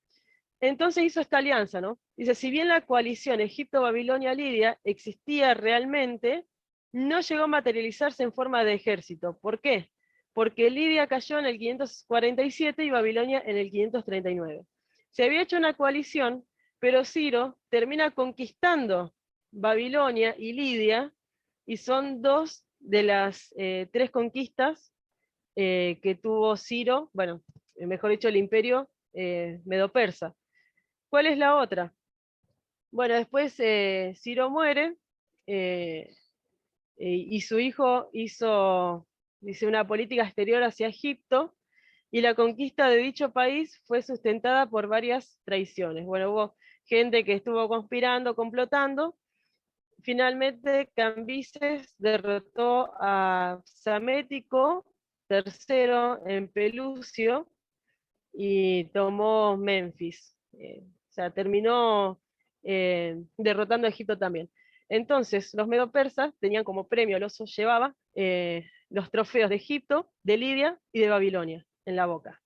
Entonces hizo esta alianza, ¿no? Dice, si bien la coalición Egipto-Babilonia-Lidia existía realmente, no llegó a materializarse en forma de ejército. ¿Por qué? Porque Lidia cayó en el 547 y Babilonia en el 539. Se había hecho una coalición, pero Ciro termina conquistando Babilonia y Lidia, y son dos de las tres conquistas que tuvo Ciro, bueno, mejor dicho, el imperio medo-persa. ¿Cuál es la otra? Bueno, después Ciro muere y su hijo hizo, dice, una política exterior hacia Egipto, y la conquista de dicho país fue sustentada por varias traiciones. Bueno, hubo gente que estuvo conspirando, complotando. Finalmente Cambises derrotó a Psamético III en Pelusio y tomó Memphis. O sea, terminó derrotando a Egipto también. Entonces, los medo-persas tenían como premio, el oso llevaba los trofeos de Egipto, de Lidia y de Babilonia en la boca.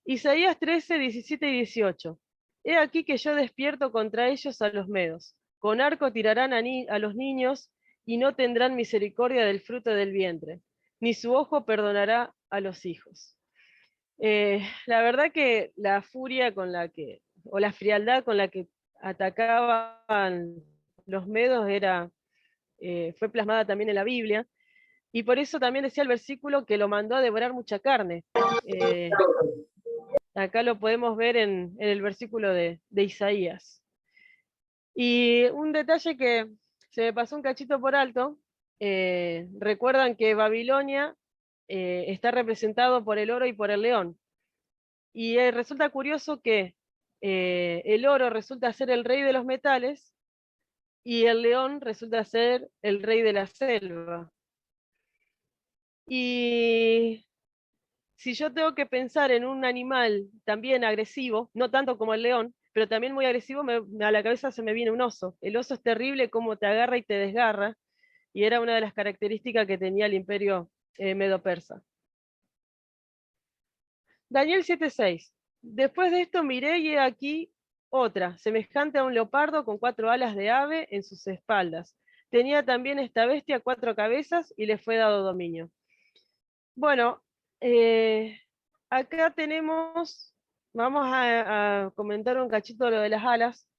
Isaías 13, 17 y 18. He aquí que yo despierto contra ellos a los medos. Con arco tirarán a los niños y no tendrán misericordia del fruto del vientre, ni su ojo perdonará a los hijos. La verdad que la furia con la que, o la frialdad con la que atacaban los medos fue plasmada también en la Biblia, y por eso también decía el versículo que lo mandó a devorar mucha carne. Acá lo podemos ver en el versículo de Isaías. Y un detalle que se me pasó un cachito por alto, recuerdan que Babilonia está representado por el oro y por el león. Y resulta curioso que el oro resulta ser el rey de los metales y el león resulta ser el rey de la selva. Y si yo tengo que pensar en un animal también agresivo, no tanto como el león, pero también muy agresivo, a la cabeza se me viene un oso. El oso es terrible, como te agarra y te desgarra, y era una de las características que tenía el imperio medo-persa. Daniel 7:6. Después de esto miré y he aquí otra, semejante a un leopardo con 4 alas de ave en sus espaldas. Tenía también esta bestia 4 cabezas y le fue dado dominio. Bueno, acá tenemos, vamos a comentar un cachito lo de las alas.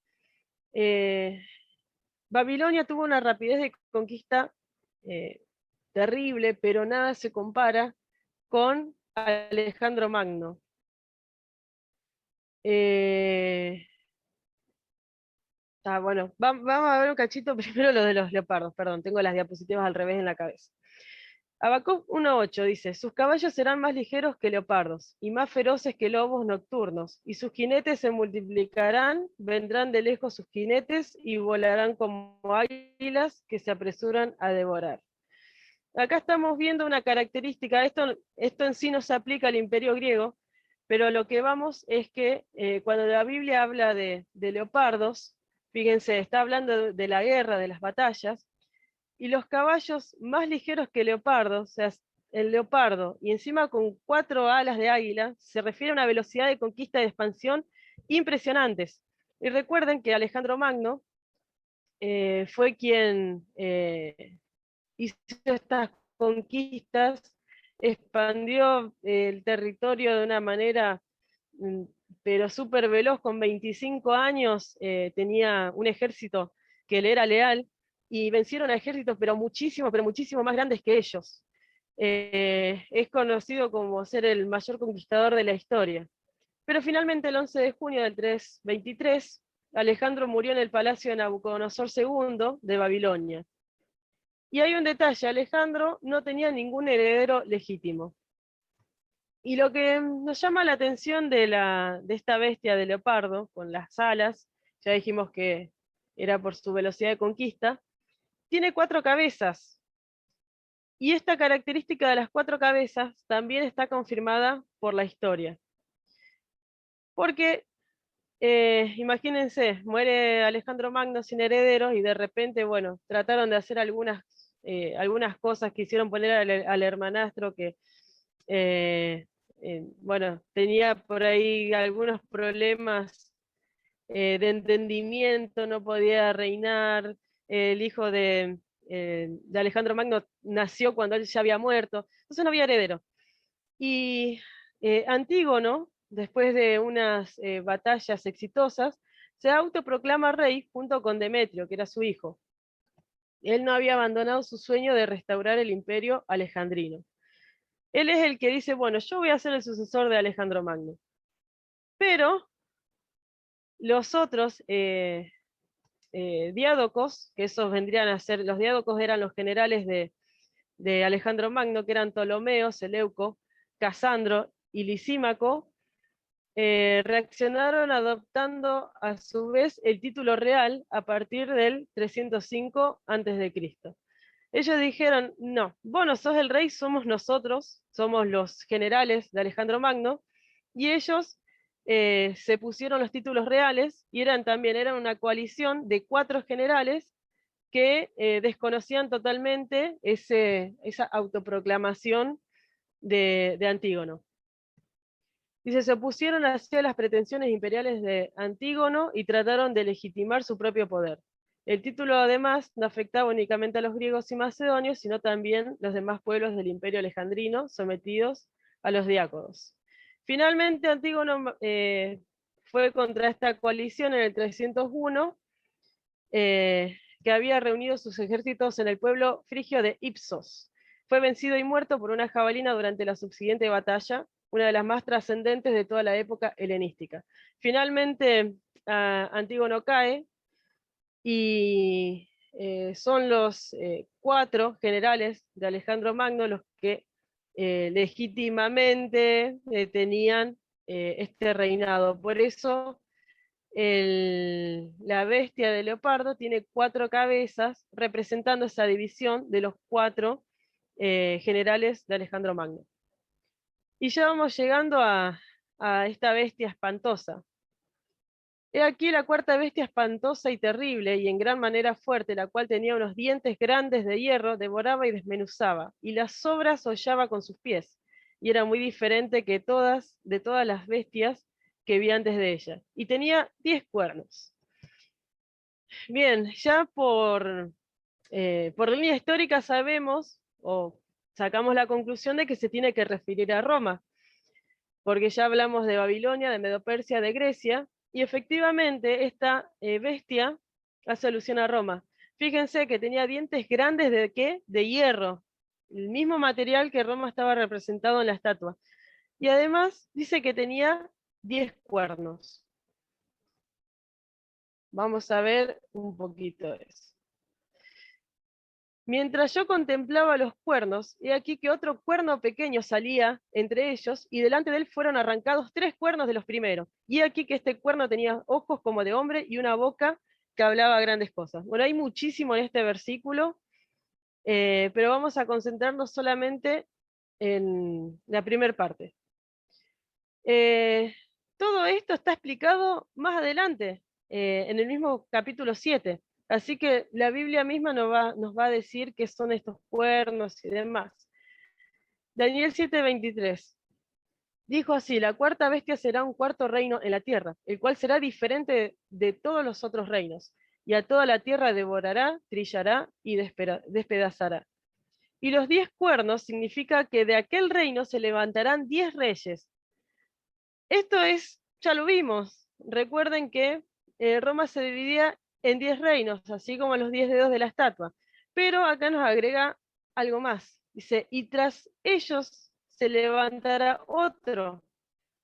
Babilonia tuvo una rapidez de conquista terrible, pero nada se compara con Alejandro Magno. Bueno, vamos a ver un cachito primero lo de los leopardos, perdón, tengo las diapositivas al revés en la cabeza. Habacuc 1:8 dice, sus caballos serán más ligeros que leopardos, y más feroces que lobos nocturnos, y sus jinetes se multiplicarán, vendrán de lejos sus jinetes, y volarán como águilas que se apresuran a devorar. Acá estamos viendo una característica, esto en sí no se aplica al imperio griego, pero lo que vamos es que cuando la Biblia habla de leopardos, fíjense, está hablando de la guerra, de las batallas, y los caballos más ligeros que leopardos, o sea, el leopardo, y encima con 4 alas de águila, se refiere a una velocidad de conquista y de expansión impresionantes. Y recuerden que Alejandro Magno fue quien hizo estas conquistas, expandió el territorio de una manera pero súper veloz. Con 25 años tenía un ejército que le era leal, y vencieron a ejércitos pero muchísimo más grandes que ellos. Es conocido como ser el mayor conquistador de la historia. Pero finalmente el 11 de junio del 323, Alejandro murió en el palacio de Nabucodonosor II de Babilonia. Y hay un detalle, Alejandro no tenía ningún heredero legítimo. Y lo que nos llama la atención de esta bestia de leopardo, con las alas, ya dijimos que era por su velocidad de conquista, tiene 4 cabezas. Y esta característica de las 4 cabezas también está confirmada por la historia. Porque, imagínense, muere Alejandro Magno sin herederos y de repente, bueno, trataron de hacer algunas cosas, quisieron poner al hermanastro que bueno, tenía por ahí algunos problemas de entendimiento, no podía reinar. El hijo de Alejandro Magno nació cuando él ya había muerto, entonces no había heredero. Y Antígono, después de unas batallas exitosas, se autoproclama rey junto con Demetrio, que era su hijo. Él no había abandonado su sueño de restaurar el imperio alejandrino. Él es el que dice, bueno, yo voy a ser el sucesor de Alejandro Magno. Pero los otros diádocos, que esos vendrían a ser, los diádocos eran los generales de Alejandro Magno, que eran Ptolomeo, Seleuco, Casandro y Lisímaco, reaccionaron adoptando a su vez el título real a partir del 305 a.C. Ellos dijeron, no, vos no sos el rey, somos nosotros, somos los generales de Alejandro Magno, y ellos se pusieron los títulos reales, y eran una coalición de 4 generales que desconocían totalmente esa autoproclamación de Antígono. Dice, se opusieron hacia las pretensiones imperiales de Antígono y trataron de legitimar su propio poder. El título además no afectaba únicamente a los griegos y macedonios, sino también los demás pueblos del imperio alejandrino sometidos a los diáconos. Finalmente Antígono fue contra esta coalición en el 301, que había reunido sus ejércitos en el pueblo frigio de Ipsos. Fue vencido y muerto por una jabalina durante la subsiguiente batalla, una de las más trascendentes de toda la época helenística. Finalmente Antígono cae y son los 4 generales de Alejandro Magno los que legítimamente tenían este reinado. Por eso la bestia de leopardo tiene 4 cabezas representando esa división de los 4 generales de Alejandro Magno. Y ya vamos llegando a esta bestia espantosa. He aquí la 4ª bestia espantosa y terrible, y en gran manera fuerte, la cual tenía unos dientes grandes de hierro, devoraba y desmenuzaba, y las sobras hollaba con sus pies, y era muy diferente de todas las bestias que vi antes de ella, y tenía 10 cuernos. Bien, ya por línea histórica sabemos, o sacamos la conclusión de que se tiene que referir a Roma, porque ya hablamos de Babilonia, de Medopersia, de Grecia, y efectivamente esta bestia hace alusión a Roma. Fíjense que tenía dientes grandes ¿de qué? De hierro, el mismo material que Roma estaba representado en la estatua. Y además dice que tenía 10 cuernos. Vamos a ver un poquito de eso. Mientras yo contemplaba los cuernos, he aquí que otro cuerno pequeño salía entre ellos, y delante de él fueron arrancados 3 cuernos de los primeros. Y he aquí que este cuerno tenía ojos como de hombre y una boca que hablaba grandes cosas. Bueno, hay muchísimo en este versículo, pero vamos a concentrarnos solamente en la primera parte. Todo esto está explicado más adelante, en el mismo capítulo 7. Así que la Biblia misma nos va a decir qué son estos cuernos y demás. Daniel 7:23. Dijo así, la 4ª bestia será un 4º reino en la tierra, el cual será diferente de todos los otros reinos, y a toda la tierra devorará, trillará y despedazará. Y los 10 cuernos significa que de aquel reino se levantarán 10 reyes. Esto ya lo vimos. Recuerden que Roma se dividía en 10 reinos, así como los 10 dedos de la estatua. Pero acá nos agrega algo más. Dice, y tras ellos se levantará otro,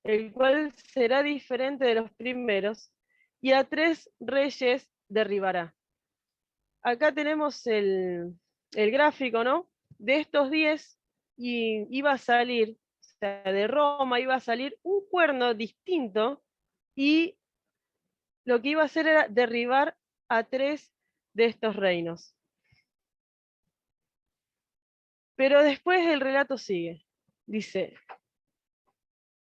el cual será diferente de los primeros, y a 3 reyes derribará. Acá tenemos el gráfico, ¿no? De estos 10, y iba a salir, o sea, de Roma iba a salir un cuerno distinto, y lo que iba a hacer era derribar a 3 de estos reinos. Pero después el relato sigue. Dice,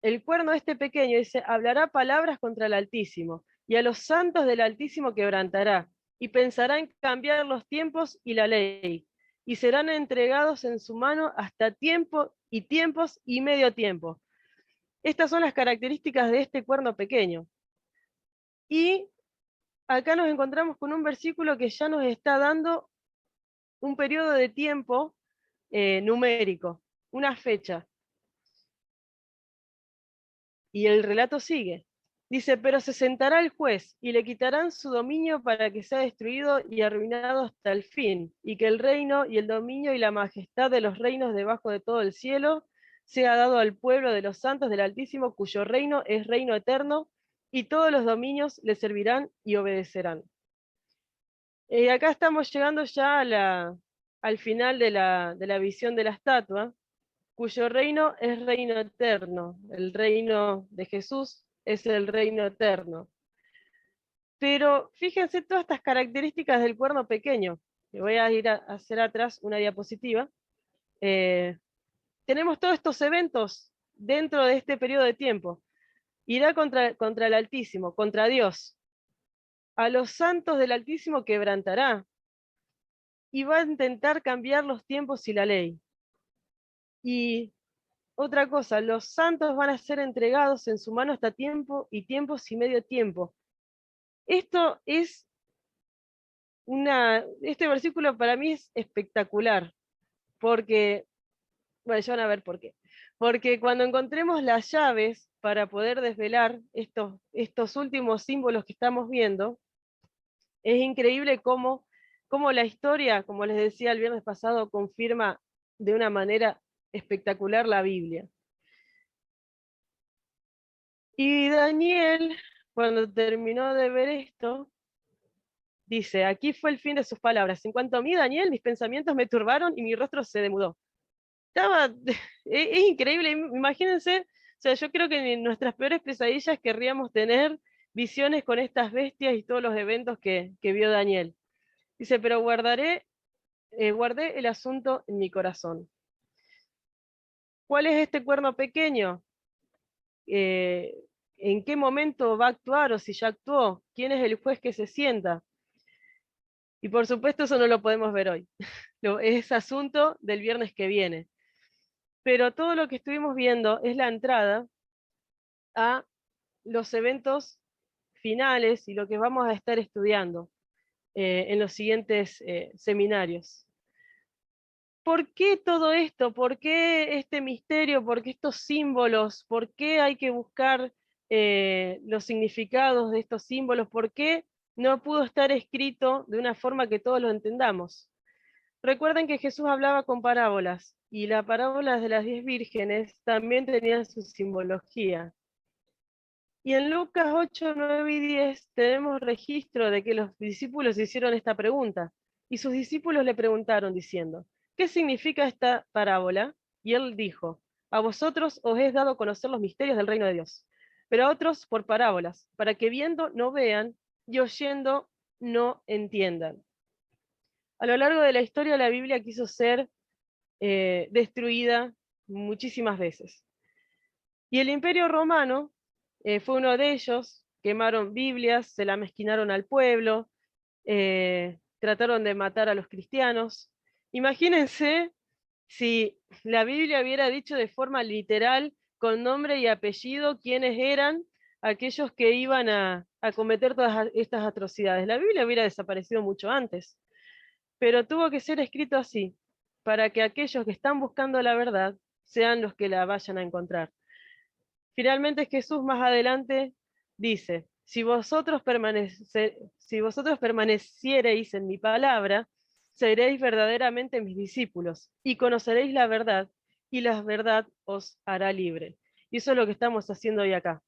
el cuerno este pequeño, dice, hablará palabras contra el Altísimo, y a los santos del Altísimo quebrantará, y pensará en cambiar los tiempos y la ley, y serán entregados en su mano hasta tiempos y medio tiempo. Estas son las características de este cuerno pequeño. Y acá nos encontramos con un versículo que ya nos está dando un periodo de tiempo numérico, una fecha. Y el relato sigue. Dice, pero se sentará el juez y le quitarán su dominio para que sea destruido y arruinado hasta el fin, y que el reino y el dominio y la majestad de los reinos debajo de todo el cielo sea dado al pueblo de los santos del Altísimo, cuyo reino es reino eterno, y todos los dominios le servirán y obedecerán. Acá estamos llegando ya al final de la visión de la estatua, cuyo reino es reino eterno. El reino de Jesús es el reino eterno. Pero fíjense todas estas características del cuerno pequeño. Le voy a ir a hacer atrás una diapositiva. Tenemos todos estos eventos dentro de este periodo de tiempo. Irá contra el Altísimo, contra Dios. A los santos del Altísimo quebrantará. Y va a intentar cambiar los tiempos y la ley. Y otra cosa, los santos van a ser entregados en su mano hasta tiempo y tiempos y medio tiempo. Esto es este versículo para mí es espectacular, porque, bueno, ya van a ver por qué. Porque cuando encontremos las llaves para poder desvelar estos últimos símbolos que estamos viendo, es increíble cómo la historia, como les decía el viernes pasado, confirma de una manera espectacular la Biblia. Y Daniel, cuando terminó de ver esto, dice, aquí fue el fin de sus palabras. En cuanto a mí, Daniel, mis pensamientos me turbaron y mi rostro se demudó. Es increíble, imagínense, o sea, yo creo que en nuestras peores pesadillas querríamos tener visiones con estas bestias y todos los eventos que vio Daniel. Dice, pero guardé el asunto en mi corazón. ¿Cuál es este cuerno pequeño? ¿En qué momento va a actuar o si ya actuó? ¿Quién es el juez que se sienta? Y por supuesto eso no lo podemos ver hoy. Es asunto del viernes que viene. Pero todo lo que estuvimos viendo es la entrada a los eventos finales y lo que vamos a estar estudiando en los siguientes seminarios. ¿Por qué todo esto? ¿Por qué este misterio? ¿Por qué estos símbolos? ¿Por qué hay que buscar los significados de estos símbolos? ¿Por qué no pudo estar escrito de una forma que todos lo entendamos? Recuerden que Jesús hablaba con parábolas, y las parábolas de las 10 vírgenes también tenían su simbología. Y en Lucas 8, 9 y 10 tenemos registro de que los discípulos hicieron esta pregunta, y sus discípulos le preguntaron diciendo, ¿qué significa esta parábola? Y él dijo, a vosotros os es dado conocer los misterios del reino de Dios, pero a otros por parábolas, para que viendo no vean y oyendo no entiendan. A lo largo de la historia la Biblia quiso ser destruida muchísimas veces. Y el Imperio Romano fue uno de ellos. Quemaron Biblias, se la mezquinaron al pueblo, trataron de matar a los cristianos. Imagínense si la Biblia hubiera dicho de forma literal, con nombre y apellido, quiénes eran aquellos que iban a cometer todas estas atrocidades. La Biblia hubiera desaparecido mucho antes, pero tuvo que ser escrito así, para que aquellos que están buscando la verdad sean los que la vayan a encontrar. Finalmente Jesús más adelante dice, si vosotros permaneciereis en mi palabra, seréis verdaderamente mis discípulos, y conoceréis la verdad, y la verdad os hará libre. Y eso es lo que estamos haciendo hoy acá.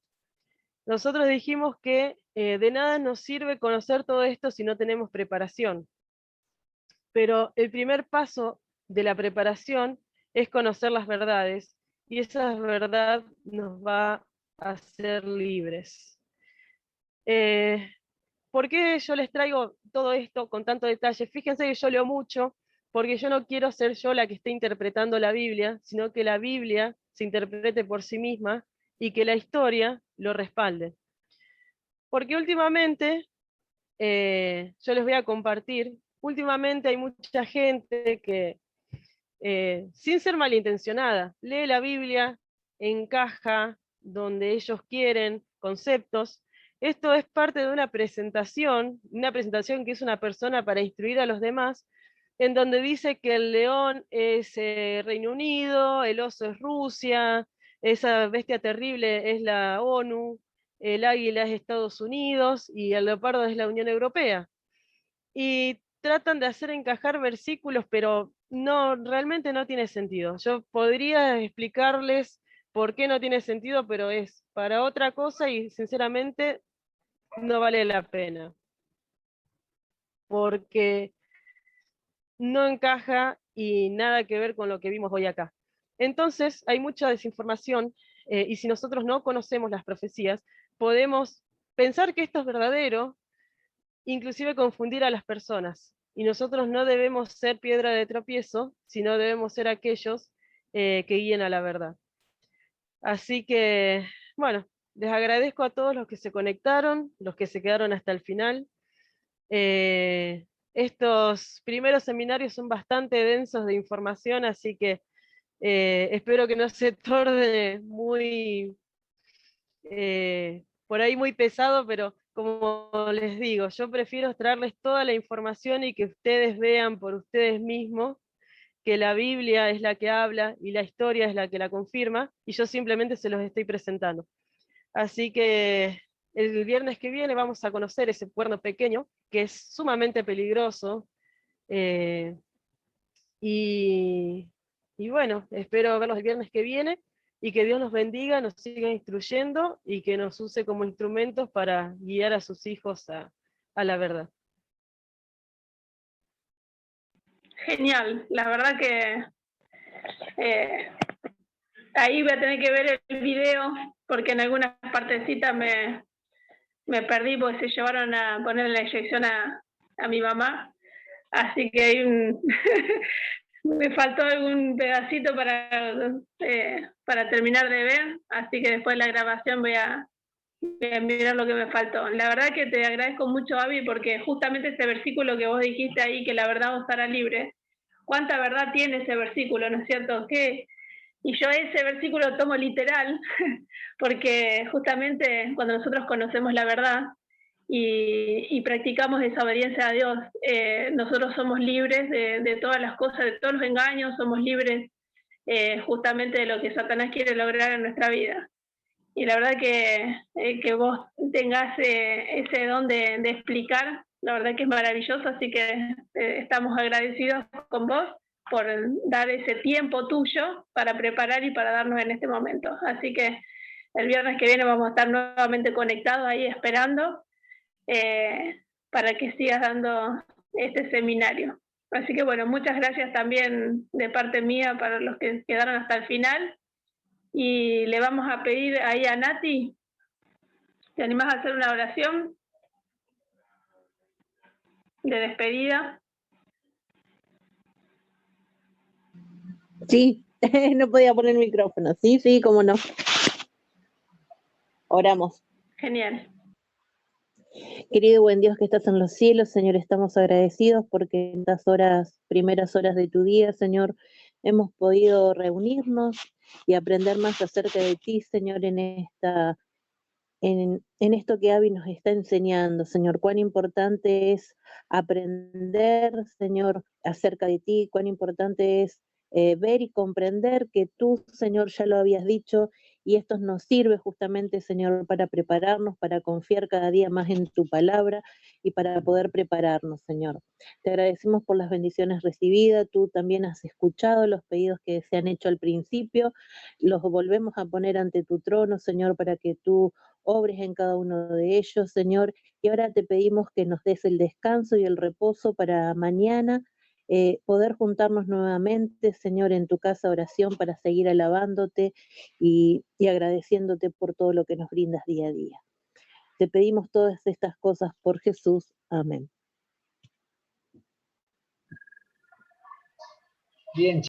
Nosotros dijimos que de nada nos sirve conocer todo esto si no tenemos preparación. Pero el primer paso de la preparación es conocer las verdades, y esa verdad nos va a hacer libres. ¿Por qué yo les traigo todo esto con tanto detalle? Fíjense que yo leo mucho, porque yo no quiero ser yo la que esté interpretando la Biblia, sino que la Biblia se interprete por sí misma y que la historia lo respalde. Porque últimamente, yo les voy a compartir, últimamente hay mucha gente que, sin ser malintencionada, lee la Biblia, encaja donde ellos quieren, conceptos. Esto es parte de una presentación que es una persona para instruir a los demás, en donde dice que el león es Reino Unido, el oso es Rusia, esa bestia terrible es la ONU, el águila es Estados Unidos y el leopardo es la Unión Europea. Y tratan de hacer encajar versículos, pero no, realmente no tiene sentido. Yo podría explicarles por qué no tiene sentido, pero es para otra cosa y sinceramente no vale la pena. Porque no encaja y nada que ver con lo que vimos hoy acá. Entonces hay mucha desinformación y si nosotros no conocemos las profecías, podemos pensar que esto es verdadero, inclusive confundir a las personas. Y nosotros no debemos ser piedra de tropiezo, sino debemos ser aquellos que guíen a la verdad. Así que, bueno, les agradezco a todos los que se conectaron, los que se quedaron hasta el final. Estos primeros seminarios son bastante densos de información, así que espero que no se torne muy, por ahí muy pesado, pero como les digo, yo prefiero traerles toda la información y que ustedes vean por ustedes mismos que la Biblia es la que habla y la historia es la que la confirma, y yo simplemente se los estoy presentando. Así que el viernes que viene vamos a conocer ese cuerno pequeño, que es sumamente peligroso, eh, y, y bueno, espero verlos el viernes que viene, y que Dios nos bendiga, nos siga instruyendo, y que nos use como instrumentos para guiar a sus hijos a la verdad. Genial, la verdad que ahí voy a tener que ver el video, porque en algunas partecitas me perdí porque se llevaron a poner la inyección a mi mamá, así que hay me faltó algún pedacito para terminar de ver, así que después de la grabación voy a mirar lo que me faltó. La verdad que te agradezco mucho, Abby, porque justamente ese versículo que vos dijiste ahí, que la verdad os hará libre, ¿cuánta verdad tiene ese versículo, no es cierto? Y yo ese versículo lo tomo literal, porque justamente cuando nosotros conocemos la verdad y practicamos esa obediencia a Dios, nosotros somos libres de todas las cosas, de todos los engaños, somos libres justamente de lo que Satanás quiere lograr en nuestra vida. Y la verdad que vos tengas ese don de explicar, la verdad que es maravilloso, así que estamos agradecidos con vos por dar ese tiempo tuyo para preparar y para darnos en este momento. Así que el viernes que viene vamos a estar nuevamente conectados ahí esperando para que sigas dando este seminario. Así que bueno, muchas gracias también de parte mía para los que quedaron hasta el final. Y le vamos a pedir ahí a Nati, ¿te animás a hacer una oración de despedida? Sí, no podía poner el micrófono. Sí, cómo no. Oramos. Genial. Querido buen Dios que estás en los cielos, Señor, estamos agradecidos porque en estas primeras horas de tu día, Señor, hemos podido reunirnos y aprender más acerca de ti, Señor, en esto que Abby nos está enseñando, Señor, cuán importante es aprender, Señor, acerca de ti, cuán importante es ver y comprender que tú, Señor, ya lo habías dicho, y esto nos sirve justamente, Señor, para prepararnos, para confiar cada día más en tu palabra y para poder prepararnos, Señor. Te agradecemos por las bendiciones recibidas, tú también has escuchado los pedidos que se han hecho al principio, los volvemos a poner ante tu trono, Señor, para que tú obres en cada uno de ellos, Señor, y ahora te pedimos que nos des el descanso y el reposo para mañana, poder juntarnos nuevamente, Señor, en tu casa de oración para seguir alabándote y agradeciéndote por todo lo que nos brindas día a día. Te pedimos todas estas cosas por Jesús. Amén. Bien.